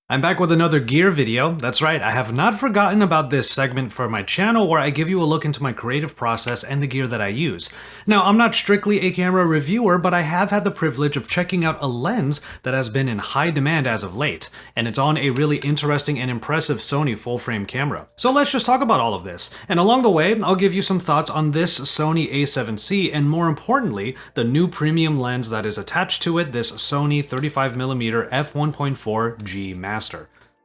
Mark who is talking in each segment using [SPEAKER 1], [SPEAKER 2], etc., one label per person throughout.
[SPEAKER 1] I'm back with another gear video. That's right, I have not forgotten about this segment for my channel where I give you a look into my creative process and the gear that I use. Now, I'm not strictly a camera reviewer, but I have had the privilege of checking out a lens that has been in high demand as of late, and it's on a really interesting and impressive Sony full-frame camera. So let's just talk about all of this, and along the way, I'll give you some thoughts on this Sony a7C, and more importantly, the new premium lens that is attached to it, this Sony 35mm f1.4 G Master.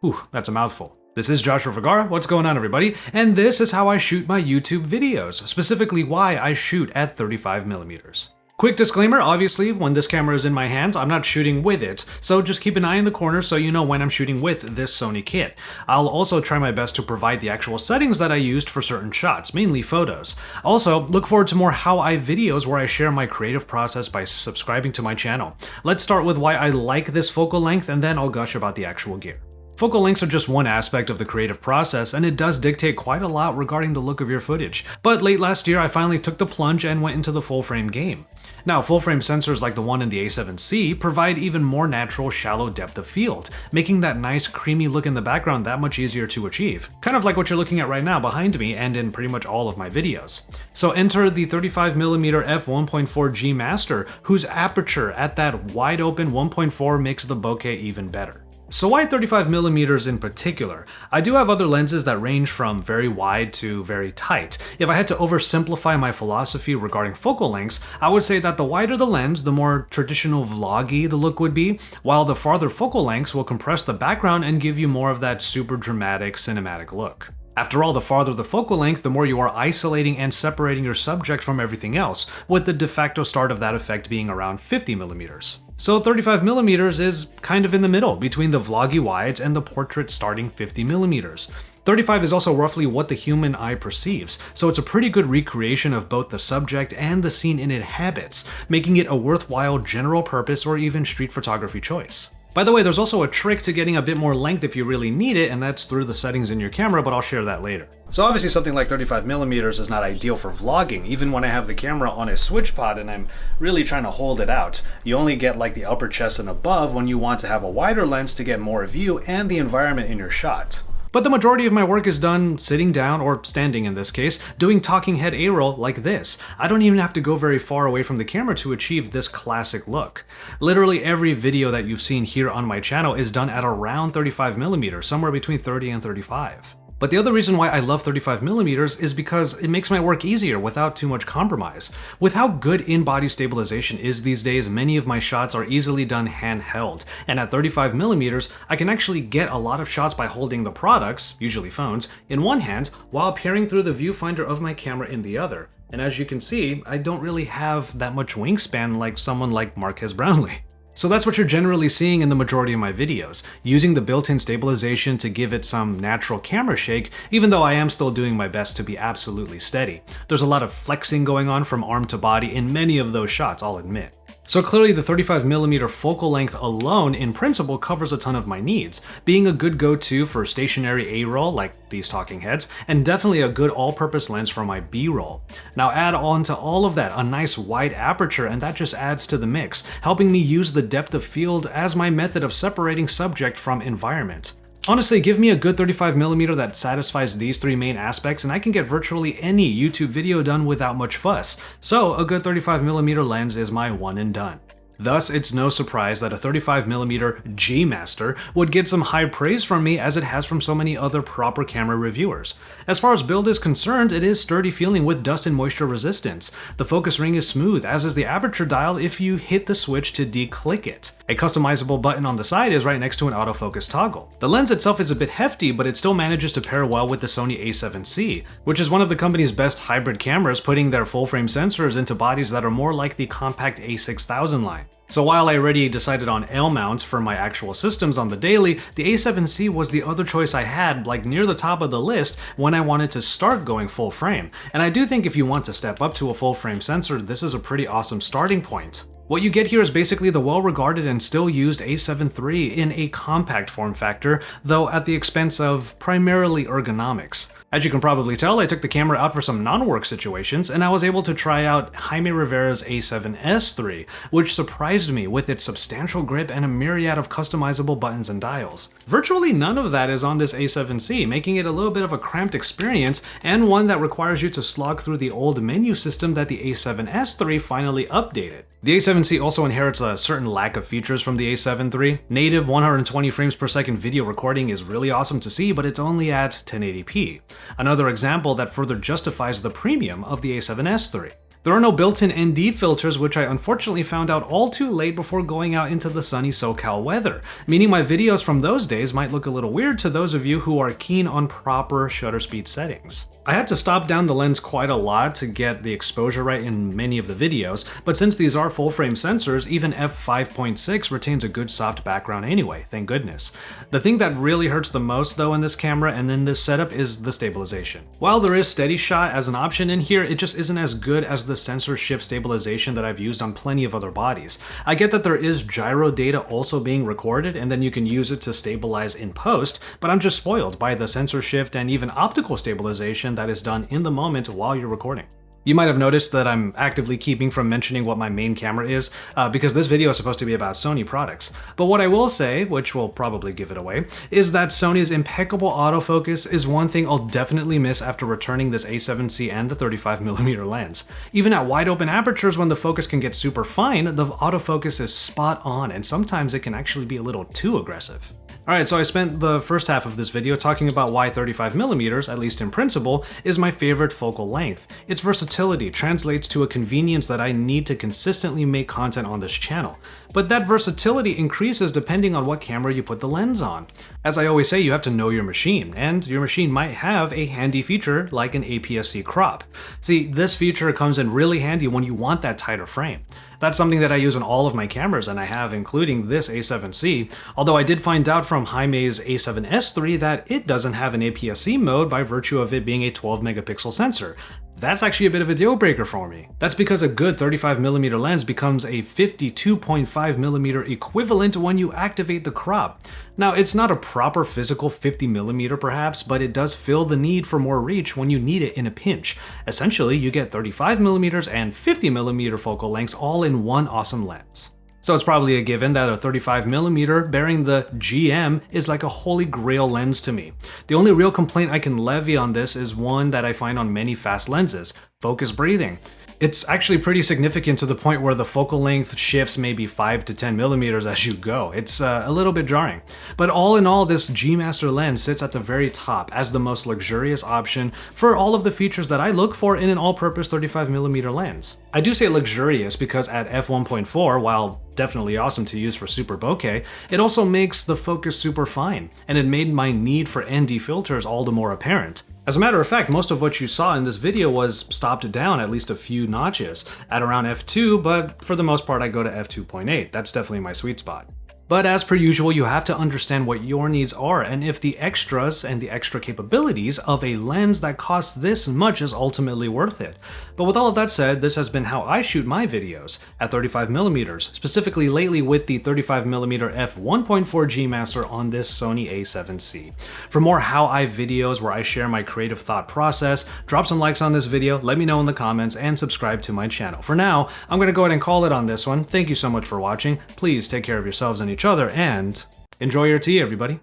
[SPEAKER 1] Ooh, that's a mouthful. This is Joshua Vergara, what's going on everybody? And this is how I shoot my YouTube videos, specifically why I shoot at 35mm. Quick disclaimer, obviously, when this camera is in my hands, I'm not shooting with it, so just keep an eye in the corner so you know when I'm shooting with this Sony kit. I'll also try my best to provide the actual settings that I used for certain shots, mainly photos. Also, look forward to more How I videos where I share my creative process by subscribing to my channel. Let's start with why I like this focal length, and then I'll gush about the actual gear. Focal lengths are just one aspect of the creative process, and it does dictate quite a lot regarding the look of your footage. But late last year, I finally took the plunge and went into the full-frame game. Now, full-frame sensors like the one in the a7C provide even more natural, shallow depth of field, making that nice, creamy look in the background that much easier to achieve. Kind of like what you're looking at right now behind me and in pretty much all of my videos. So enter the 35mm f1.4 G Master, whose aperture at that wide-open 1.4 makes the bokeh even better. So why 35mm in particular? I do have other lenses that range from very wide to very tight. If I had to oversimplify my philosophy regarding focal lengths, I would say that the wider the lens, the more traditional vloggy the look would be, while the farther focal lengths will compress the background and give you more of that super dramatic cinematic look. After all, the farther the focal length, the more you are isolating and separating your subject from everything else, with the de facto start of that effect being around 50mm. So 35mm is kind of in the middle, between the vloggy wides and the portrait starting 50mm. 35 is also roughly what the human eye perceives, so it's a pretty good recreation of both the subject and the scene it inhabits, making it a worthwhile general purpose or even street photography choice. By the way, there's also a trick to getting a bit more length if you really need it, and that's through the settings in your camera, but I'll share that later. So obviously something like 35mm is not ideal for vlogging, even when I have the camera on a switch pod and I'm really trying to hold it out. You only get like the upper chest and above when you want to have a wider lens to get more view and the environment in your shot. But the majority of my work is done sitting down, or standing in this case, doing talking head A-roll like this. I don't even have to go very far away from the camera to achieve this classic look. Literally every video that you've seen here on my channel is done at around 35mm, somewhere between 30 and 35. But the other reason why I love 35mm is because it makes my work easier without too much compromise. With how good in-body stabilization is these days, many of my shots are easily done handheld, and at 35mm, I can actually get a lot of shots by holding the products, usually phones, in one hand while peering through the viewfinder of my camera in the other. And as you can see, I don't really have that much wingspan like someone like Marques Brownlee. So that's what you're generally seeing in the majority of my videos, using the built-in stabilization to give it some natural camera shake, even though I am still doing my best to be absolutely steady. There's a lot of flexing going on from arm to body in many of those shots, I'll admit. So clearly the 35mm focal length alone in principle covers a ton of my needs, being a good go-to for stationary A-roll like these talking heads, and definitely a good all-purpose lens for my B-roll. Now add on to all of that a nice wide aperture, and that just adds to the mix, helping me use the depth of field as my method of separating subject from environment. Honestly, give me a good 35mm that satisfies these three main aspects and I can get virtually any YouTube video done without much fuss. So a good 35mm lens is my one and done. Thus, it's no surprise that a 35mm G Master would get some high praise from me as it has from so many other proper camera reviewers. As far as build is concerned, it is sturdy feeling with dust and moisture resistance. The focus ring is smooth, as is the aperture dial if you hit the switch to de-click it. A customizable button on the side is right next to an autofocus toggle. The lens itself is a bit hefty, but it still manages to pair well with the Sony a7C, which is one of the company's best hybrid cameras, putting their full-frame sensors into bodies that are more like the compact a6000 line. So while I already decided on L mounts for my actual systems on the daily, the a7C was the other choice I had, like near the top of the list when I wanted to start going full frame. And I do think if you want to step up to a full frame sensor, this is a pretty awesome starting point. What you get here is basically the well-regarded and still used a7 III in a compact form factor, though at the expense of primarily ergonomics. As you can probably tell, I took the camera out for some non-work situations, and I was able to try out Jaime Rivera's a7S III, which surprised me with its substantial grip and a myriad of customizable buttons and dials. Virtually none of that is on this a7C, making it a little bit of a cramped experience, and one that requires you to slog through the old menu system that the a7S III finally updated. The a7C also inherits a certain lack of features from the a7 III. Native 120 frames per second video recording is really awesome to see, but it's only at 1080p. Another example that further justifies the premium of the a7S III. There are no built-in ND filters, which I unfortunately found out all too late before going out into the sunny SoCal weather, meaning my videos from those days might look a little weird to those of you who are keen on proper shutter speed settings. I had to stop down the lens quite a lot to get the exposure right in many of the videos, but since these are full-frame sensors, even f5.6 retains a good soft background anyway, thank goodness. The thing that really hurts the most though in this camera and in this setup is the stabilization. While there is steady shot as an option in here, it just isn't as good as the sensor shift stabilization that I've used on plenty of other bodies. I get that there is gyro data also being recorded and then you can use it to stabilize in post, but I'm just spoiled by the sensor shift and even optical stabilization that is done in the moment while you're recording. You might have noticed that I'm actively keeping from mentioning what my main camera is, because this video is supposed to be about Sony products. But what I will say, which will probably give it away, is that Sony's impeccable autofocus is one thing I'll definitely miss after returning this a7C and the 35mm lens. Even at wide open apertures when the focus can get super fine, the autofocus is spot on, and sometimes it can actually be a little too aggressive. Alright, so I spent the first half of this video talking about why 35mm, at least in principle, is my favorite focal length. Its versatility translates to a convenience that I need to consistently make content on this channel. But that versatility increases depending on what camera you put the lens on. As I always say, you have to know your machine, and your machine might have a handy feature like an APS-C crop. See, this feature comes in really handy when you want that tighter frame. That's something that I use on all of my cameras, and I have, including this a7C, although I did find out from Jaime's a7S III that it doesn't have an APS-C mode by virtue of it being a 12 megapixel sensor. That's actually a bit of a deal breaker for me. That's because a good 35mm lens becomes a 52.5mm equivalent when you activate the crop. Now, it's not a proper physical 50mm perhaps, but it does fill the need for more reach when you need it in a pinch. Essentially, you get 35mm and 50mm focal lengths all in one awesome lens. So it's probably a given that a 35mm bearing the GM is like a holy grail lens to me. The only real complaint I can levy on this is one that I find on many fast lenses: focus breathing. It's actually pretty significant to the point where the focal length shifts maybe 5 to 10mm as you go. It's a little bit jarring. But all in all, this Jazzmaster lens sits at the very top as the most luxurious option for all of the features that I look for in an all-purpose 35mm lens. I do say luxurious because at f1.4, while definitely awesome to use for super bokeh, it also makes the focus super fine, and it made my need for ND filters all the more apparent. As a matter of fact, most of what you saw in this video was stopped down at least a few notches at around f2, but for the most part I go to f2.8. That's definitely my sweet spot. But as per usual, you have to understand what your needs are and if the extras and the extra capabilities of a lens that costs this much is ultimately worth it. But with all of that said, this has been how I shoot my videos at 35mm, specifically lately with the 35mm f1.4 Jazzmaster on this Sony a7C. For more how I videos where I share my creative thought process, drop some likes on this video, let me know in the comments, and subscribe to my channel. For now, I'm going to go ahead and call it on this one. Thank you so much for watching. Please take care of yourselves and each other, and enjoy your tea, everybody.